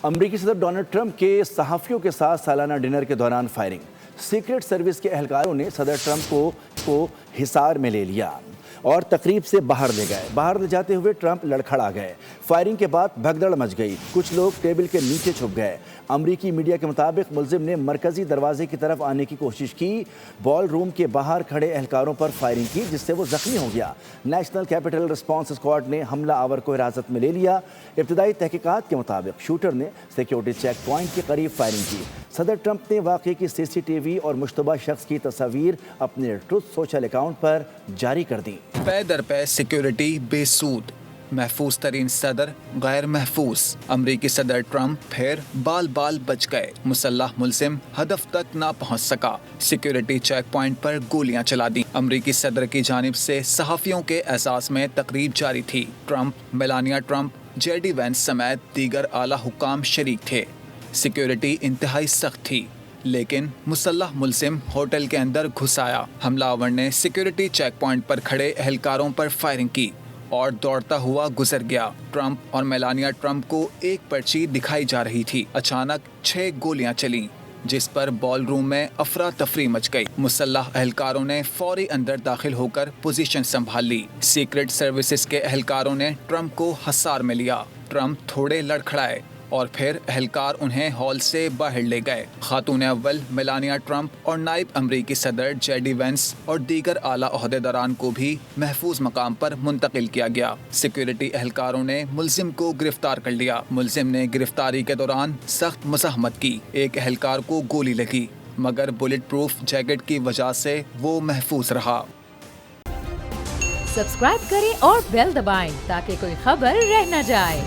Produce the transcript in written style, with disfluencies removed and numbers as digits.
امریکی صدر Donald Trump کے صحافیوں کے ساتھ سالانہ ڈنر کے دوران فائرنگ۔ سیکرٹ سروس کے اہلکاروں نے صدر ٹرمپ کو حصار میں لے لیا اور تقریب سے باہر لے گئے۔ باہر لے جاتے ہوئے ٹرمپ لڑکھڑا گئے۔ فائرنگ کے بعد بھگدڑ مچ گئی، کچھ لوگ ٹیبل کے نیچے چھپ گئے۔ امریکی میڈیا کے مطابق ملزم نے مرکزی دروازے کی طرف آنے کی کوشش کی، بال روم کے باہر کھڑے اہلکاروں پر فائرنگ کی جس سے وہ زخمی ہو گیا۔ نیشنل کیپٹل ریسپانس اسکواڈ نے حملہ آور کو حراست میں لے لیا۔ ابتدائی تحقیقات کے مطابق شوٹر نے سیکیورٹی چیک پوائنٹ کے قریب فائرنگ کی۔ صدر ٹرمپ نے واقعے کی سی سی ٹی وی اور مشتبہ شخص کی تصاویر اپنے ٹروتھ سوشل اکاؤنٹ پر جاری کر دیں۔ پے در پے سیکیورٹی بے سود، محفوظ ترین صدر غیر محفوظ۔ امریکی صدر ٹرمپ پھر بال بچ گئے، مسلح ملزم ہدف تک نہ پہنچ سکا، سیکیورٹی چیک پوائنٹ پر گولیاں چلا دیں۔ امریکی صدر کی جانب سے صحافیوں کے اعزاز میں تقریب جاری تھی۔ Trump, Melania Trump, J D Vance سمیت دیگر اعلیٰ حکام شریک تھے۔ سیکیورٹی انتہائی سخت تھی، لیکن مسلح ملزم ہوٹل کے اندر گھس آیا۔ حملہ آور نے سیکیورٹی چیک پوائنٹ پر کھڑے اہلکاروں پر فائرنگ کی اور دوڑتا ہوا گزر گیا۔ ٹرمپ اور میلانیا ٹرمپ کو ایک پرچی دکھائی جا رہی تھی۔ اچانک 6 گولیاں چلیں جس پر بال روم میں افراتفری مچ گئی۔ مسلح اہلکاروں نے فوری اندر داخل ہو کر پوزیشن سنبھال لی۔ سیکرٹ سروسز کے اہلکاروں نے ٹرمپ کو حصار میں لیا۔ ٹرمپ تھوڑے لڑکھڑائے اور پھر اہلکار انہیں ہال سے باہر لے گئے۔ خاتون اول میلانیا ٹرمپ اور نائب امریکی صدر جے ڈی وینس اور دیگر اعلیٰ عہدیداران کو بھی محفوظ مقام پر منتقل کیا گیا۔ سیکیورٹی اہلکاروں نے ملزم کو گرفتار کر لیا۔ ملزم نے گرفتاری کے دوران سخت مزاحمت کی۔ ایک اہلکار کو گولی لگی مگر بلٹ پروف جیکٹ کی وجہ سے وہ محفوظ رہا۔ سبسکرائب کریں اور بیل دبائیں تاکہ کوئی خبر رہ نہ جائے۔